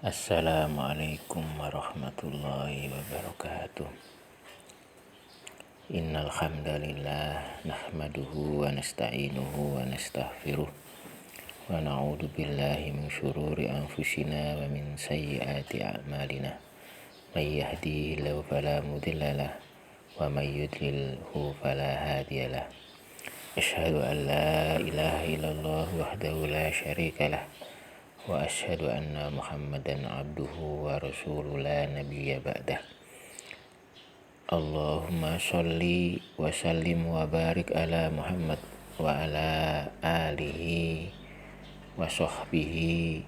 Assalamualaikum warahmatullahi wabarakatuh. Innal hamdalillah nahmaduhu wa nasta'inuhu wa nastaghfiruh wa na'udzu billahi min syururi anfusina wa min sayyiati a'malina. May yahdihillahu fala mudhillalah wa may yudlilhu fala hadiyalah. Asyhadu an la ilaha illallah wahdahu la syarikalah wa asyhadu anna Muhammadan abduhu wa rasuluhu la nabiyya ba'dah. Allahumma sholli wa sallim wa barik ala Muhammad wa ala alihi wa sahbihi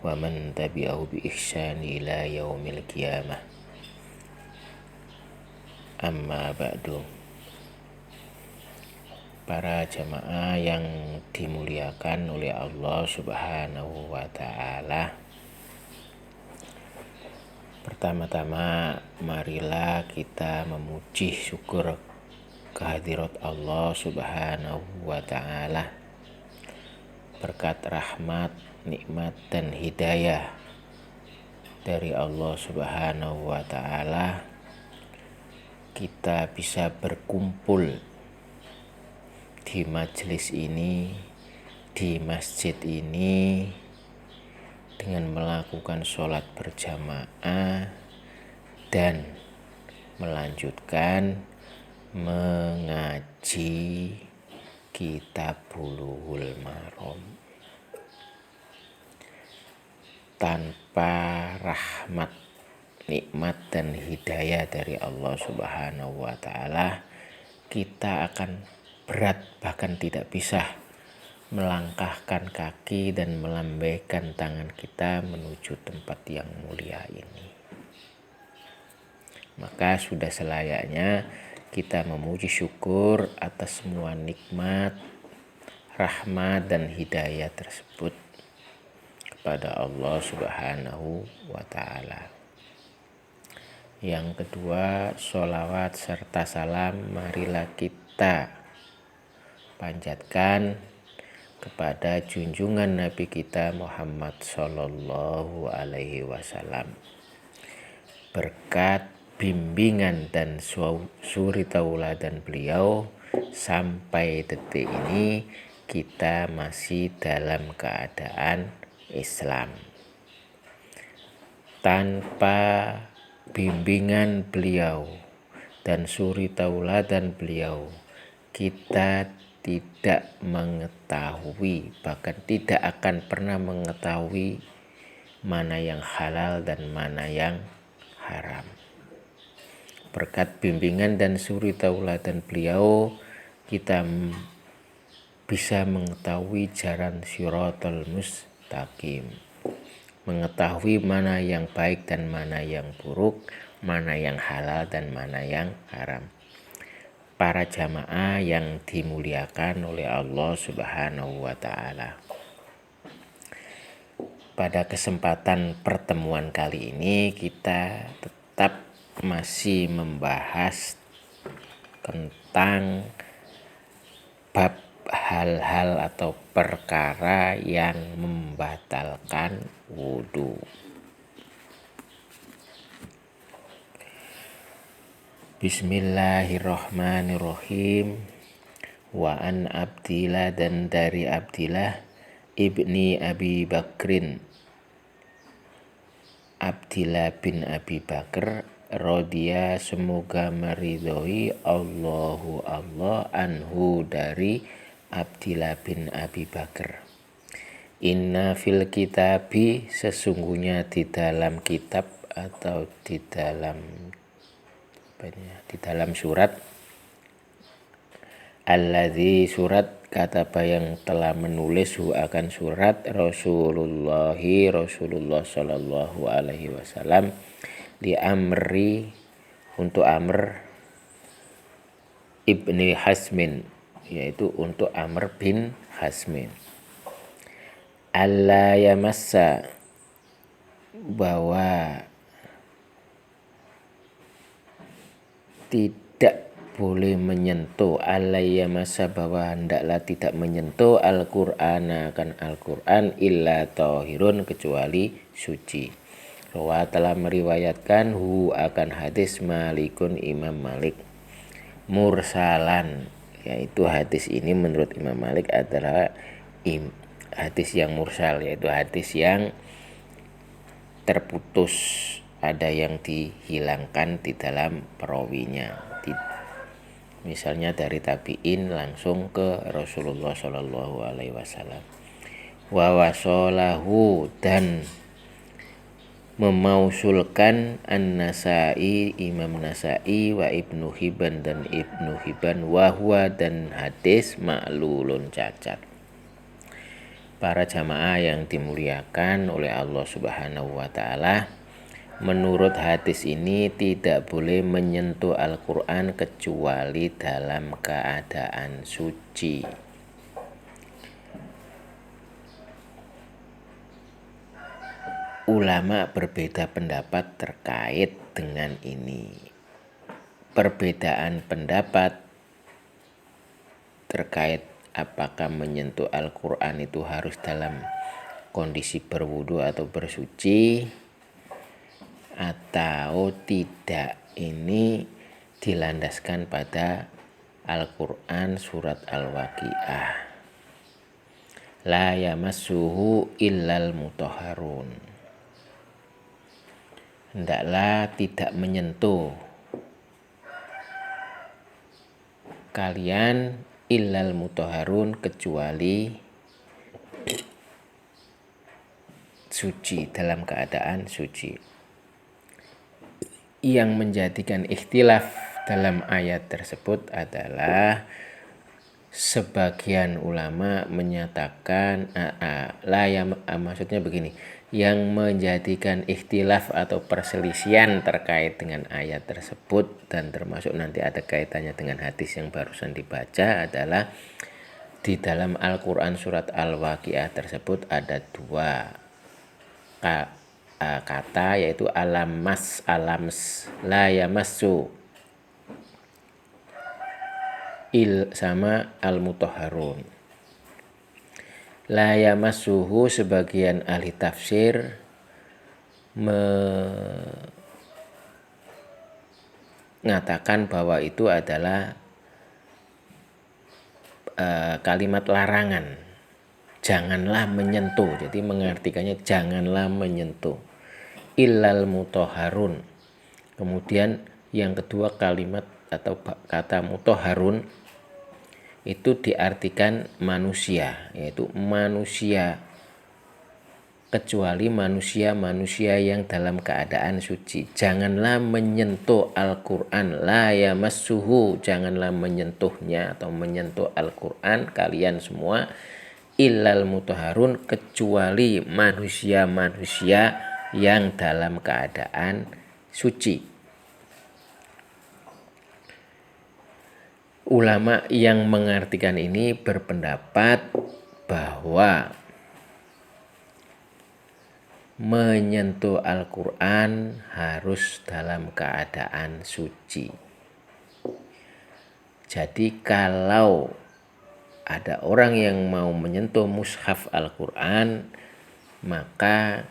wa man tabi'ahu bi ihsani ila yaumil qiyamah. Amma ba'du. Para jamaah yang dimuliakan oleh Allah Subhanahu wa ta'ala, pertama-tama marilah kita memuji syukur kehadirat Allah Subhanahu wa ta'ala. Berkat rahmat, nikmat dan hidayah dari Allah Subhanahu wa ta'ala, kita bisa berkumpul di majelis ini, di masjid ini, dengan melakukan sholat berjamaah dan melanjutkan mengaji kitab Bulughul Maram. Tanpa rahmat, nikmat dan hidayah dari Allah Subhanahu wa ta'ala, kita akan berat, bahkan tidak bisa melangkahkan kaki dan melambaikan tangan kita menuju tempat yang mulia ini. Maka sudah selayaknya kita memuji syukur atas semua nikmat, rahmat dan hidayah tersebut kepada Allah Subhanahu wa ta'ala. Yang kedua, sholawat serta salam marilah kita panjatkan kepada junjungan Nabi kita Muhammad Sallallahu Alaihi Wasallam. Berkat bimbingan dan suri tauladan beliau, sampai detik ini kita masih dalam keadaan Islam. Tanpa bimbingan beliau dan suri tauladan beliau, kita tidak mengetahui, bahkan tidak akan pernah mengetahui mana yang halal dan mana yang haram. Berkat bimbingan dan suri tauladan beliau, kita bisa mengetahui jalan Shiratal Mustaqim, mengetahui mana yang baik dan mana yang buruk, mana yang halal dan mana yang haram. Para jamaah yang dimuliakan oleh Allah Subhanahu wa ta'ala, pada kesempatan pertemuan kali ini kita tetap masih membahas tentang bab hal-hal atau perkara yang membatalkan wudu. Bismillahirrahmanirrahim. Wa an Abdillah, dan dari Abdillah ibni Abi Bakrin, Abdillah bin Abi Bakar, radhiya, semoga meridhoi Allah anhu, dari Abdillah bin Abi Bakar. Inna fil kitabi, sesungguhnya di dalam kitab atau di dalam surat, alladzi, surat, kataba yang telah menulis akan surat, Rasulullah sallallahu alaihi wasallam, di amri, untuk Amr ibni Hasmin, yaitu untuk Amr bin Hasmin, alla yamassa, bahwa tidak boleh menyentuh, alaiya masa, bahwa hendaklah tidak menyentuh Al-Qur'an, akan Al-Qur'an, illa tahirun, kecuali suci. Rawa telah meriwayatkan akan hadis Malikun Imam Malik mursalan, yaitu hadis ini menurut Imam Malik adalah hadis yang mursal, yaitu hadis yang terputus, ada yang dihilangkan di dalam perawinya. Misalnya dari tabi'in langsung ke Rasulullah Shallallahu Alaihi Wasallam. Wa wasolahu, dan memausulkan An-Nasai, Imam Nasai, wa Ibnu Hibban, dan Ibnu Hibban, wahwa, dan hadis ma'lulun, cacat. Para jamaah yang dimuliakan oleh Allah Subhanahu wa Ta'ala, menurut hadis ini tidak boleh menyentuh Al-Quran kecuali dalam keadaan suci. Ulama berbeda pendapat terkait dengan ini. Perbedaan pendapat terkait apakah menyentuh Al-Quran itu harus dalam kondisi berwudu atau bersuci atau tidak, ini dilandaskan pada Al-Quran surat Al-Waqiah. La yamassuhu illal mutahharun. Hendaklah tidak menyentuh kalian illal mutahharun, kecuali suci, dalam keadaan suci. Yang menjadikan ikhtilaf dalam ayat tersebut adalah sebagian ulama menyatakan maksudnya begini, yang menjadikan ikhtilaf atau perselisihan terkait dengan ayat tersebut, dan termasuk nanti ada kaitannya dengan hadis yang barusan dibaca, adalah di dalam Al-Quran surat Al-Waqiah tersebut ada dua kata, yaitu alams, la yamassu, sama al-mutahharun. La yamassuhu, sebagian ahli tafsir mengatakan bahwa itu adalah kalimat larangan, janganlah menyentuh. Jadi mengartikannya janganlah menyentuh. Illal mutahharun. Kemudian yang kedua, kalimat atau kata mutahharun itu diartikan manusia, yaitu manusia, kecuali manusia yang dalam keadaan suci. Janganlah menyentuh Al-Quran, la yamassuhu, janganlah menyentuhnya atau menyentuh Al-Quran kalian semua, illal mutahharun, kecuali manusia yang dalam keadaan suci. Ulama yang mengartikan ini berpendapat bahwa menyentuh Al-Quran harus dalam keadaan suci. Jadi kalau ada orang yang mau menyentuh mushaf Al-Quran, maka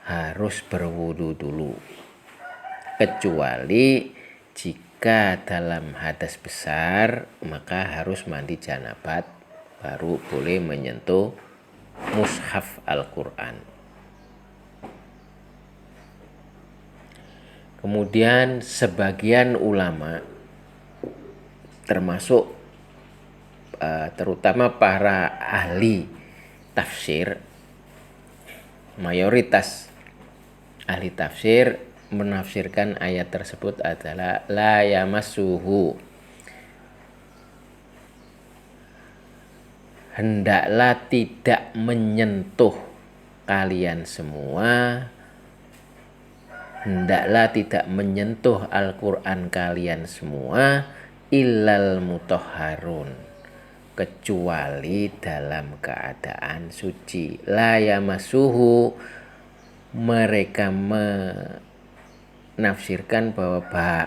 harus berwudu dulu, kecuali jika dalam hadas besar maka harus mandi janabat baru boleh menyentuh mushaf Al-Quran. Kemudian sebagian ulama, termasuk terutama para ahli tafsir, mayoritas ahli tafsir menafsirkan ayat tersebut adalah la yamassuhu, hendaklah tidak menyentuh kalian semua, hendaklah tidak menyentuh Al-Quran kalian semua, illal mutahharun, kecuali dalam keadaan suci. La yamassuhu, mereka menafsirkan bahwa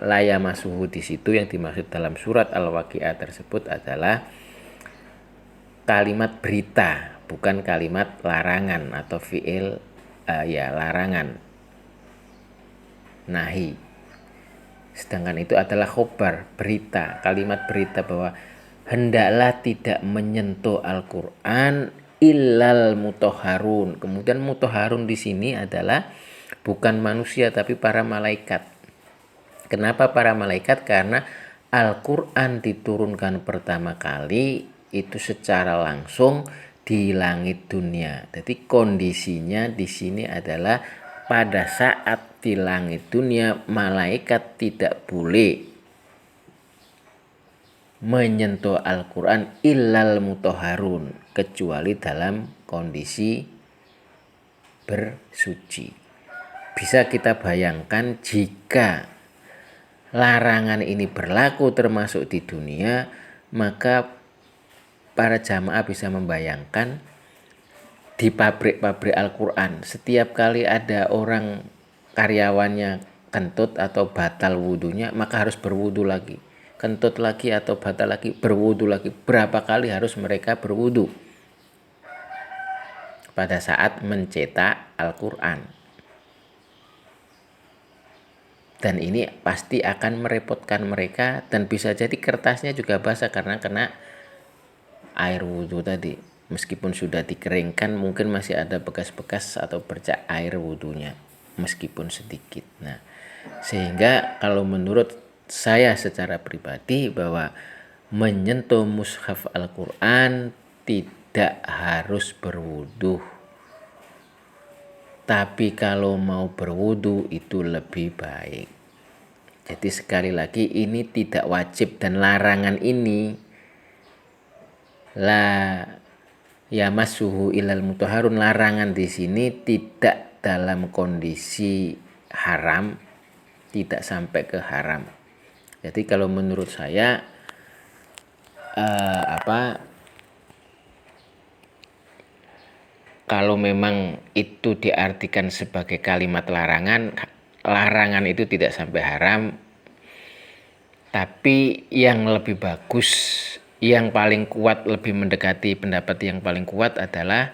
la yamassuhu di situ yang dimaksud dalam surat Al-Waqiah tersebut adalah kalimat berita, bukan kalimat larangan atau fi'il larangan, nahi. Sedangkan itu adalah khobar, berita, kalimat berita bahwa hendaklah tidak menyentuh Al-Qur'an illal mutahharun. Kemudian mutahharun di sini adalah bukan manusia tapi para malaikat. Kenapa para malaikat? Karena Al-Qur'an diturunkan pertama kali itu secara langsung di langit dunia. Jadi kondisinya di sini adalah pada saat di langit dunia malaikat tidak boleh menyentuh Al-Qur'an illal mutahharun, kecuali dalam kondisi bersuci. Bisa kita bayangkan jika larangan ini berlaku termasuk di dunia, maka para jamaah bisa membayangkan di pabrik-pabrik Al-Qur'an setiap kali ada orang karyawannya kentut atau batal wudunya, maka harus berwudu lagi, kentut lagi atau batal lagi, berwudu lagi. Berapa kali harus mereka berwudu pada saat mencetak Al-Qur'an? Dan ini pasti akan merepotkan mereka, dan bisa jadi kertasnya juga basah karena kena air wudhu tadi. Meskipun sudah dikeringkan, mungkin masih ada bekas-bekas atau bercak air wudhunya, meskipun sedikit. Nah, sehingga kalau menurut saya secara pribadi bahwa menyentuh mushaf Al-Qur'an tidak harus berwudhu. Tapi kalau mau berwudu itu lebih baik. Jadi sekali lagi ini tidak wajib, dan larangan ini la yamassuhu ilal mutahharun, larangan di sini tidak dalam kondisi haram, tidak sampai ke haram. Jadi kalau menurut saya kalau memang itu diartikan sebagai kalimat larangan, larangan itu tidak sampai haram. Tapi yang lebih bagus, yang paling kuat, lebih mendekati pendapat yang paling kuat adalah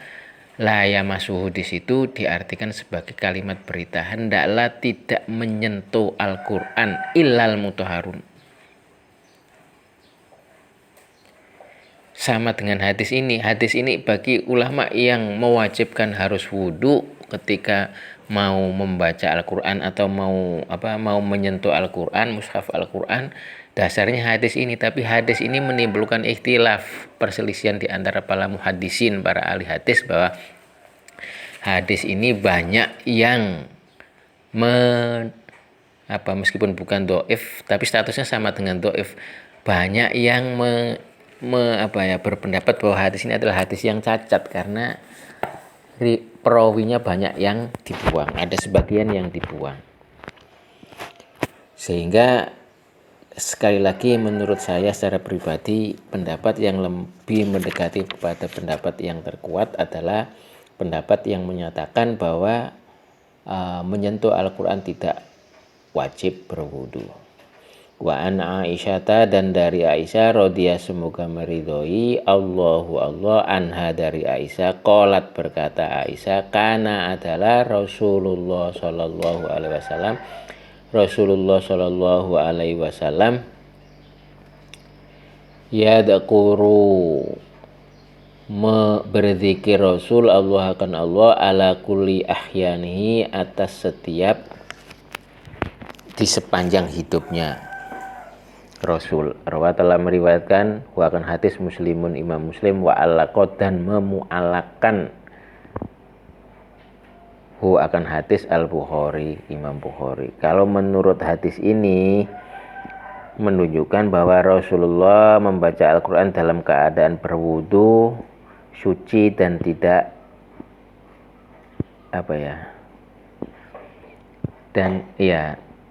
la yamassuhu, di situ diartikan sebagai kalimat berita, hendaklah tidak menyentuh Al-Qur'an illal mutahharun. Sama dengan hadis ini. Hadis ini bagi ulama yang mewajibkan harus wudhu ketika mau membaca Al-Qur'an atau mau menyentuh Al-Qur'an, mushaf Al-Qur'an, dasarnya hadis ini. Tapi hadis ini menimbulkan ikhtilaf, perselisihan di antara para muhaddisin, para ahli hadis, bahwa hadis ini banyak yang meskipun bukan dhaif tapi statusnya sama dengan dhaif, banyak yang berpendapat bahwa hadis ini adalah hadis yang cacat karena perawinya banyak yang dibuang, ada sebagian yang dibuang. Sehingga sekali lagi menurut saya secara pribadi, pendapat yang lebih mendekati kepada pendapat yang terkuat adalah pendapat yang menyatakan bahwa menyentuh Al-Qur'an tidak wajib berwudu. Wa an Aisyata, dan dari Aisyah radhiyallahu, semoga meridhoi Allah anha, dari Aisyah, qalat, berkata Aisyah, kana adalah Rasulullah sallallahu alaihi wasallam yadhkuru, berzikir Rasul Allah akan Allah ala kulli ahyanihi, atas setiap di sepanjang hidupnya. Rasul telah meriwayatkan akan hadis Muslimun, Imam Muslim, wa alaqad, dan memu'alakan akan hadis Al-Bukhari, Imam Bukhari. Kalau menurut hadis ini menunjukkan bahwa Rasulullah membaca Al-Qur'an dalam keadaan berwudu, suci, dan tidak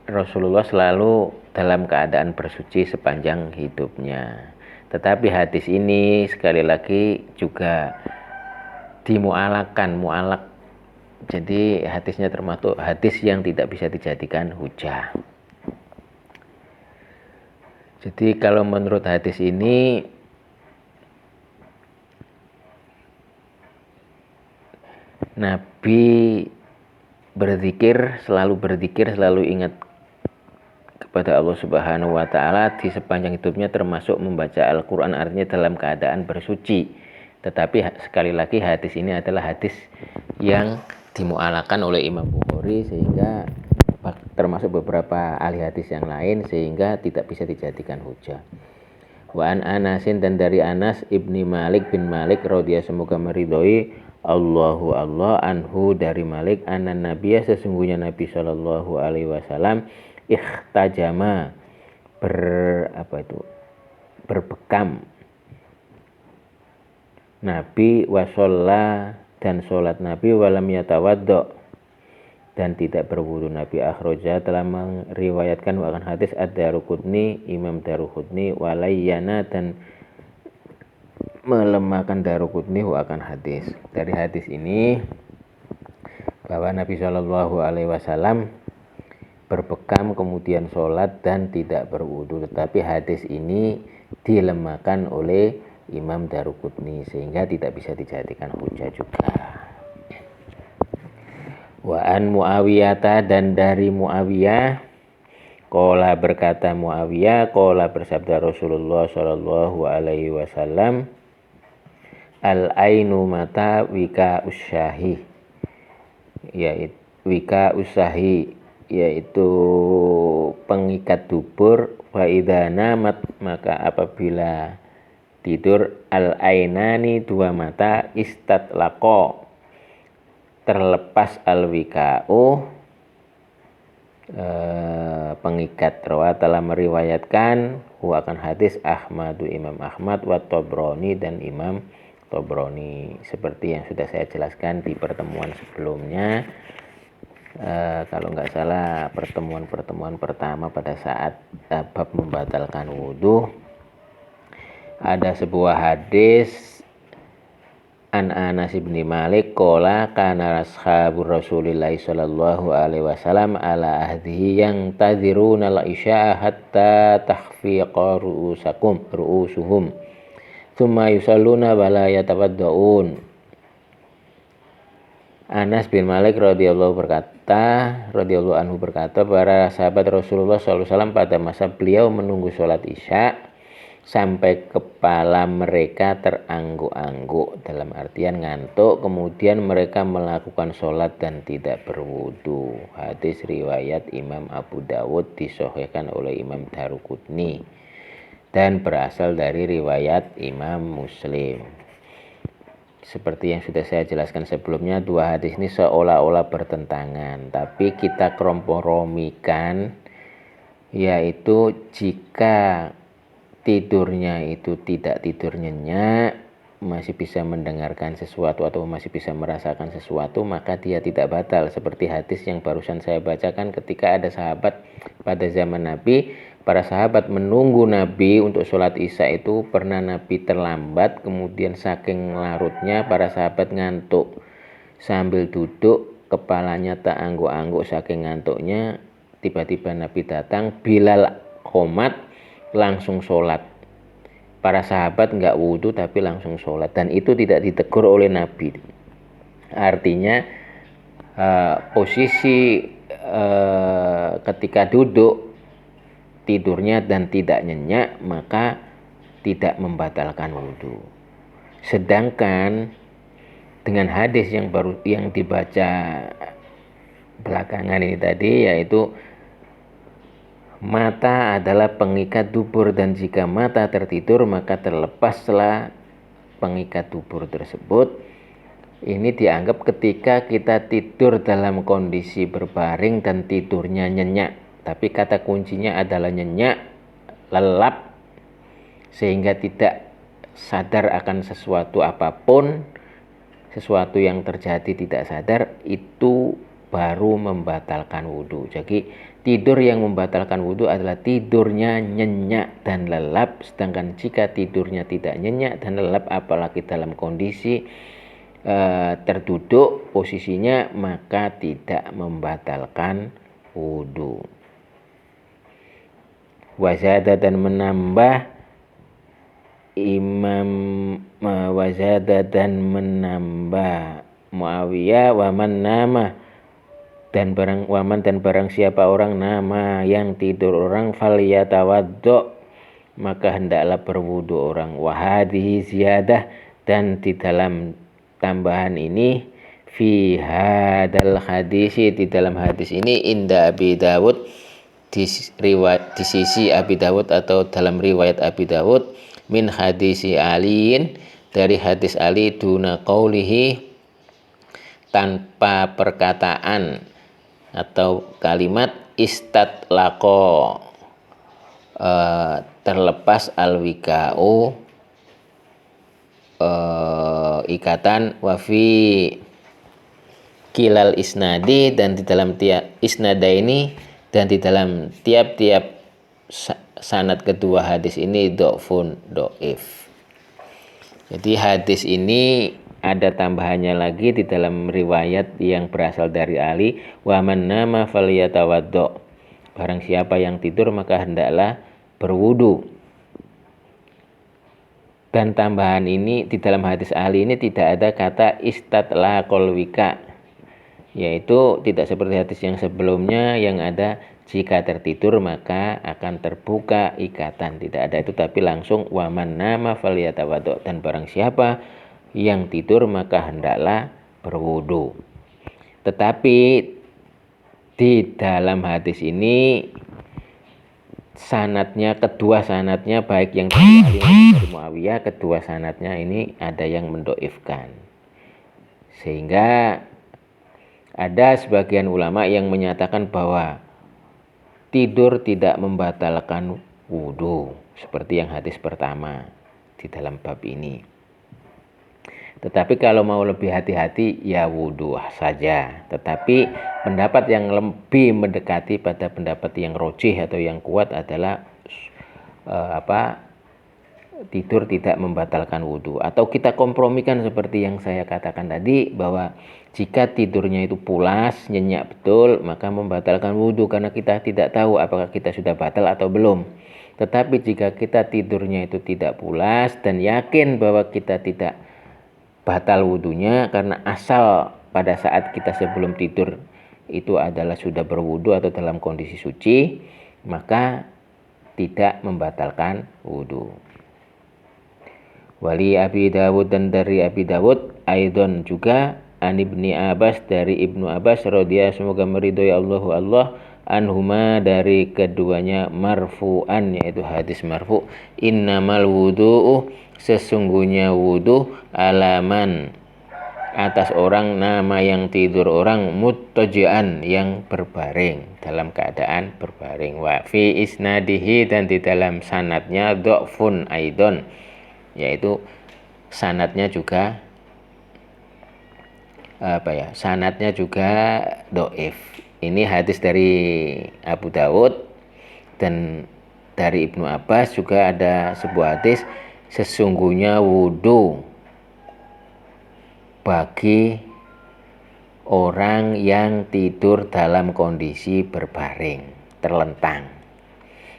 Rasulullah selalu dalam keadaan bersuci sepanjang hidupnya. Tetapi hadis ini sekali lagi juga dimu'alakan, mu'alak. Jadi hadisnya termasuk hadis yang tidak bisa dijadikan hujah. Jadi kalau menurut hadis ini Nabi selalu berzikir, selalu ingat kepada Allah Subhanahu wa taala di sepanjang hidupnya, termasuk membaca Al-Qur'an, artinya dalam keadaan bersuci. Tetapi sekali lagi hadis ini adalah hadis yang dimu'alakan oleh Imam Bukhari, sehingga termasuk beberapa ahli hadis yang lain, sehingga tidak bisa dijadikan hujah. Wa an Anasin, dan dari Anas ibni Malik bin Malik radhiyallahu, semoga meridhoi Allahu Allah anhu, dari Malik, anan Nabiya, sesungguhnya Nabi sallallahu alaihi wasallam ikhtajama berbekam Nabi, wasolla, dan sholat Nabi, walam yatawaddo, dan tidak berwudu Nabi. Akhraja, telah meriwayatkan akan hadis ad-Daruqutni, Imam Daruqutni, walayyana, dan melemahkan Daruqutni akan hadis. Dari hadis ini bahwa Nabi Shallallahu alaihi wasallam berbekam kemudian sholat dan tidak berwudu, tetapi hadis ini dilemahkan oleh Imam Daruqutni sehingga tidak bisa dijadikan hujah juga. Wa an Muawiyah, dan dari Muawiyah, qala, berkata Muawiyah, qala, bersabda Rasulullah sallallahu alaihi wasallam, al ainu mata wika usyahi, yaitu wika usahi, yaitu pengikat dubur. Wa idza namat, maka apabila tidur, al ainani, dua mata, istatlaqa, terlepas al wika'u, pengikat. Rawa, telah meriwayatkan akan hadis Ahmadu, Imam Ahmad, wa Tabrani, dan Imam Tabrani, seperti yang sudah saya jelaskan di pertemuan sebelumnya. Kalau nggak salah pertemuan pertama pada saat bab membatalkan wudhu, ada sebuah hadis an Anas bin Malik qala kana ashabur Rasulillah sallallahu alaihi wasallam ala ahdihi yang tadhiruna al-isya hatta tahfiqa ru'usuhum thumma yusalluna wa la yatawaddaun. Anas bin Malik radhiyallahu anhu berkata, para sahabat Rasulullah sallallahu alaihi wasallam pada masa beliau menunggu sholat isya sampai kepala mereka terangguk-angguk, dalam artian ngantuk, kemudian mereka melakukan sholat dan tidak berwudu. Hadis riwayat Imam Abu Dawud, disahihkan oleh Imam Daruqutni, dan berasal dari riwayat Imam Muslim. Seperti yang sudah saya jelaskan sebelumnya, dua hadis ini seolah-olah bertentangan, tapi kita kompromikan, yaitu jika tidurnya itu tidak tidur nyenyak, masih bisa mendengarkan sesuatu atau masih bisa merasakan sesuatu, maka dia tidak batal. Seperti hadis yang barusan saya bacakan, ketika ada sahabat pada zaman Nabi, para sahabat menunggu Nabi untuk sholat isya itu, pernah Nabi terlambat, kemudian saking larutnya para sahabat ngantuk, sambil duduk kepalanya tak angguk-angguk saking ngantuknya, tiba-tiba Nabi datang, Bilal qomat, langsung sholat. Para sahabat nggak wudhu tapi langsung sholat, dan itu tidak ditegur oleh Nabi. Artinya posisi ketika duduk tidurnya dan tidak nyenyak, maka tidak membatalkan wudhu. Sedangkan dengan hadis yang dibaca belakangan ini tadi, yaitu mata adalah pengikat dubur, dan jika mata tertidur maka terlepaslah pengikat dubur tersebut. Ini dianggap ketika kita tidur dalam kondisi berbaring dan tidurnya nyenyak, tapi kata kuncinya adalah nyenyak, lelap, sehingga tidak sadar akan sesuatu apapun, sesuatu yang terjadi tidak sadar, itu baru membatalkan wudhu. Jadi tidur yang membatalkan wudhu adalah tidurnya nyenyak dan lelap. Sedangkan jika tidurnya tidak nyenyak dan lelap, apalagi dalam kondisi terduduk posisinya, maka tidak membatalkan wudhu. Wazada, dan menambah Wazada, dan menambah Muawiyah, waman nama, dan barang waman dan barang siapa orang nama yang tidur orang falyatawaddo maka hendaklah berwudu orang. Wahadihi ziyadah dan di dalam tambahan ini fi hadal hadisi di dalam hadis ini inda Abi Dawud di sisi Abi Dawud atau dalam riwayat Abi Dawud min hadisi Aliin dari hadis Ali duna qaulihi tanpa perkataan atau kalimat istatlaqo terlepas alwika'u ikatan wafi kilal isnadi dan di dalam tiap isnada ini dan di dalam tiap-tiap sanad kedua hadis ini do'fun do'if. Jadi hadis ini ada tambahannya lagi di dalam riwayat yang berasal dari Ali, wa man nama falyatawaddo. Barang siapa yang tidur maka hendaklah berwudu. Dan tambahan ini di dalam hadis Ali ini tidak ada kata istatlaqal wika, yaitu tidak seperti hadis yang sebelumnya yang ada jika tertidur maka akan terbuka ikatan. Tidak ada itu, tapi langsung wa man nama falyatawaddo, dan barang siapa yang tidur maka hendaklah berwudu. Tetapi di dalam hadis ini kedua sanadnya baik yang dari Ali maupun dari Muawiyah, kedua sanadnya ini ada yang mendoifkan, sehingga ada sebagian ulama yang menyatakan bahwa tidur tidak membatalkan wudu seperti yang hadis pertama di dalam bab ini. Tetapi kalau mau lebih hati-hati ya wudu saja. Tetapi pendapat yang lebih mendekati pada pendapat yang rojih atau yang kuat adalah tidur tidak membatalkan wudu. Atau kita kompromikan seperti yang saya katakan tadi, bahwa jika tidurnya itu pulas, nyenyak betul, maka membatalkan wudu karena kita tidak tahu apakah kita sudah batal atau belum. Tetapi jika kita tidurnya itu tidak pulas dan yakin bahwa kita tidak batal wudunya karena asal pada saat kita sebelum tidur itu adalah sudah berwudu atau dalam kondisi suci, maka tidak membatalkan wudu. Wali Abi Dawud dan dari Abi Dawud aidon juga an Ibni Abbas dari Ibnu Abbas radhiyallahu semoga meridhoi Allah anhuma dari keduanya marfu'an, yaitu hadis marfu, innamal wudu'u sesungguhnya wudu alaman atas orang nama yang tidur orang muttaji'an yang berbaring dalam keadaan berbaring. Wa fi isnadihi dan di dalam sanadnya dha'fun aidon, yaitu sanadnya juga sanadnya juga dhaif. Ini hadis dari Abu Dawud dan dari Ibnu Abbas juga ada sebuah hadis, sesungguhnya wudu bagi orang yang tidur dalam kondisi berbaring, terlentang.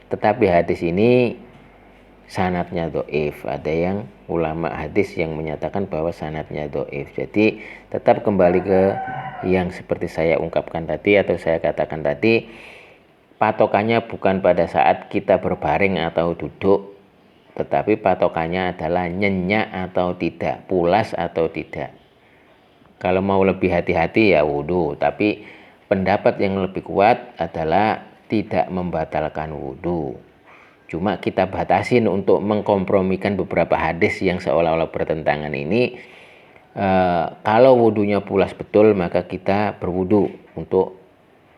Tetapi hadis ini sanadnya dhaif. Ada yang ulama hadis yang menyatakan bahwa sanadnya dhaif. Jadi tetap kembali ke yang seperti saya ungkapkan tadi atau saya katakan tadi, patokannya bukan pada saat kita berbaring atau duduk, tetapi patokannya adalah nyenyak atau tidak, pulas atau tidak. Kalau mau lebih hati-hati ya wudu, tapi pendapat yang lebih kuat adalah tidak membatalkan wudu. Cuma kita batasin untuk mengkompromikan beberapa hadis yang seolah-olah bertentangan ini. Kalau wudunya pulas betul maka kita berwudu untuk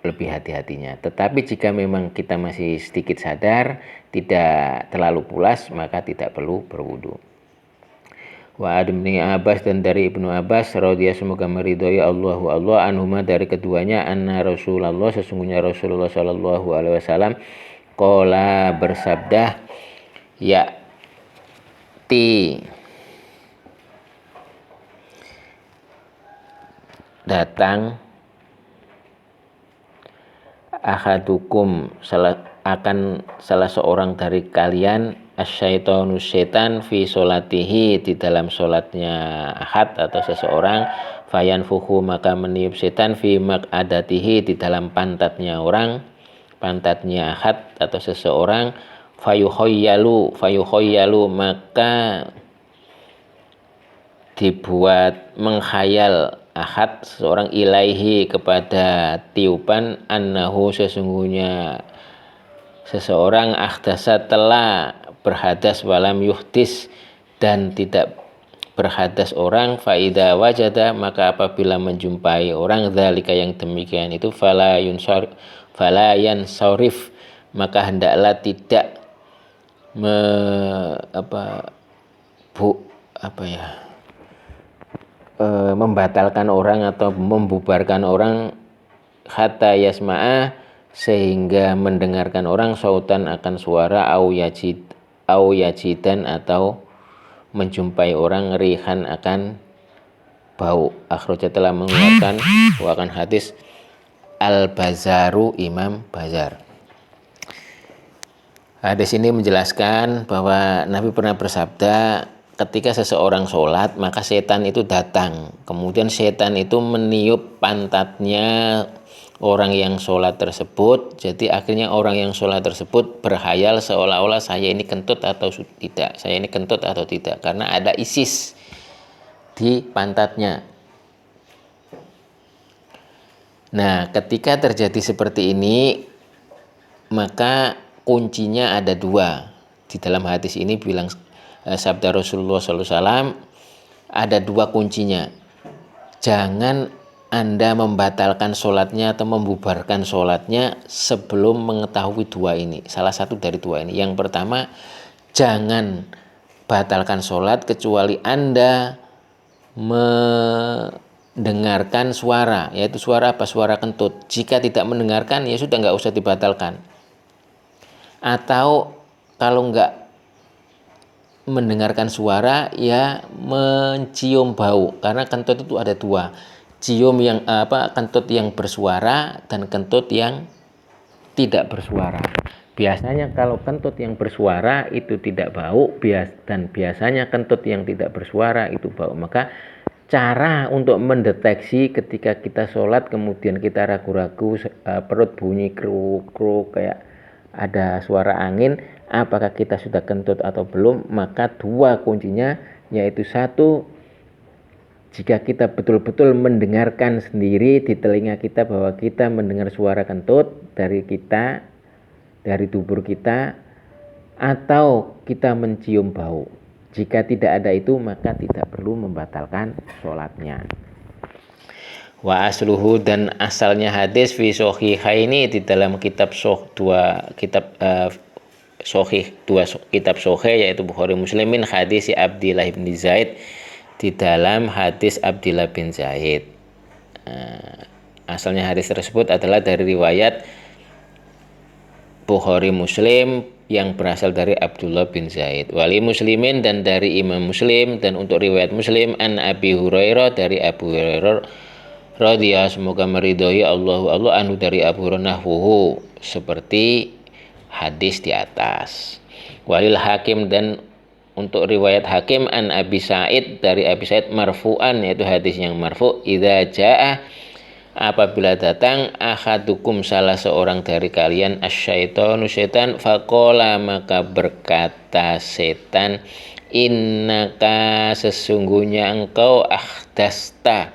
lebih hati-hatinya. Tetapi jika memang kita masih sedikit sadar, tidak terlalu pulas, maka tidak perlu berwudu. Wa Ibni Abbas dan dari Ibnu Abbas radhiyallahu semoga meridhoi Allah anhuma dari keduanya, anna Rasulullah sesungguhnya Rasulullah sallallahu alaihi wasallam qala bersabda, datang ahadukum salah seorang dari kalian asyaitonu setan fi sholatihi di dalam sholatnya ahad atau seseorang, fayanfuhu maka meniup setan fi maq'adatihi di dalam pantatnya orang, pantatnya ahad atau seseorang, fayukhayyalu maka dibuat menghayal ahad seseorang ilaihi kepada tiupan, annahu sesungguhnya seseorang akhdasa telah berhadas walam yuhdis dan tidak berhadas orang, faida wajada maka apabila menjumpai orang dzalika yang demikian itu fala yansarif maka hendaklah tidak membatalkan orang atau membubarkan orang, hatta yasma'a sehingga mendengarkan orang, sautan akan suara, au yajidan atau menjumpai orang, rihan akan bau. Akhraja telah mengeluarkan akan hadis Al-Bazaru, Imam Bazar. Hadis ini menjelaskan bahwa Nabi pernah bersabda, ketika seseorang sholat maka setan itu datang, kemudian setan itu meniup pantatnya orang yang sholat tersebut. Jadi akhirnya orang yang sholat tersebut berhayal seolah-olah saya ini kentut atau tidak, saya ini kentut atau tidak, karena ada isis di pantatnya. Nah, ketika terjadi seperti ini maka kuncinya ada dua. Di dalam hadis ini bilang sabda Rasulullah SAW, ada dua kuncinya. Jangan Anda membatalkan sholatnya atau membubarkan sholatnya sebelum mengetahui dua ini, salah satu dari dua ini. Yang pertama, jangan batalkan sholat kecuali Anda mendengarkan suara, yaitu suara apa? Suara kentut. Jika tidak mendengarkan ya sudah, nggak usah dibatalkan. Atau kalau nggak mendengarkan suara ya mencium bau, karena kentut itu ada dua, cium yang kentut yang bersuara dan kentut yang tidak bersuara. Biasanya kalau kentut yang bersuara itu tidak bau, dan biasanya kentut yang tidak bersuara itu bau. Maka cara untuk mendeteksi ketika kita sholat kemudian kita ragu-ragu, perut bunyi kruk-kruk kayak ada suara angin, apakah kita sudah kentut atau belum? Maka dua kuncinya, yaitu satu, jika kita betul-betul mendengarkan sendiri di telinga kita bahwa kita mendengar suara kentut dari kita, dari dubur kita, atau kita mencium bau. Jika tidak ada itu maka tidak perlu membatalkan sholatnya. Wa asluhu, dan asalnya hadis fi shahihaini di dalam kitab dua kitab sahih yaitu Bukhari Muslimin, hadis Abdillah bin Zaid, di dalam hadis Abdillah bin Zaid. Asalnya hadis tersebut adalah dari riwayat Bukhari Muslim yang berasal dari Abdullah bin Zaid. Wali Muslimin, dan dari Imam Muslim, dan untuk riwayat Muslim, an Abi Hurairah, dari Abu Hurairah radhiyallahu, semoga meridhoi Allah anhu, dari Abu Hurairah nahwuhu seperti hadis di atas. Walil Hakim, dan untuk riwayat Hakim an Abi Sa'id, dari Abi Sa'id marfu'an, yaitu hadis yang marfu', idza jaa apabila datang ahadukum salah seorang dari kalian asyaitonu setan, faqala maka berkata setan, innaka sesungguhnya engkau ahdasta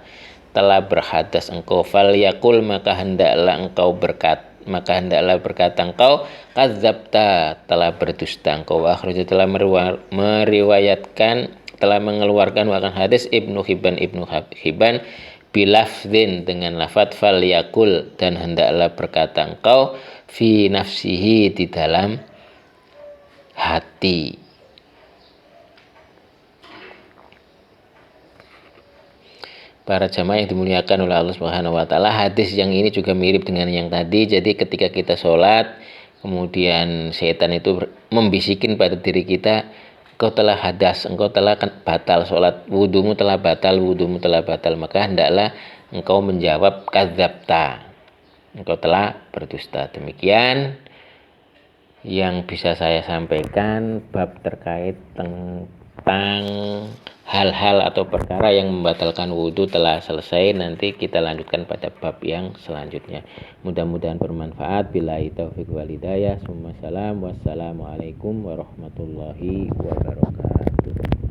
telah berhadas engkau, falyakul maka hendaklah berkata engkau, kadzabta telah berdusta engkau. Akhraja telah meriwayatkan, telah mengeluarkan akan hadis Ibnu Hibban bilafdin dengan lafadz falyakul, dan hendaklah berkata engkau, fi nafsihi di dalam hati. Para jamaah yang dimuliakan oleh Allah Subhanahu wa taala, hadis yang ini juga mirip dengan yang tadi. Jadi ketika kita sholat kemudian setan itu membisikin pada diri kita, engkau telah hadas, engkau telah batal sholat, wudumu telah batal, maka hendaklah engkau menjawab kadzabta, engkau telah berdusta. Demikian yang bisa saya sampaikan bab terkait tentang hal-hal atau perkara yang membatalkan wudhu telah selesai. Nanti kita lanjutkan pada bab yang selanjutnya. Mudah-mudahan bermanfaat. Billahi taufiq wal hidayah. Wassalamualaikum warahmatullahi wabarakatuh.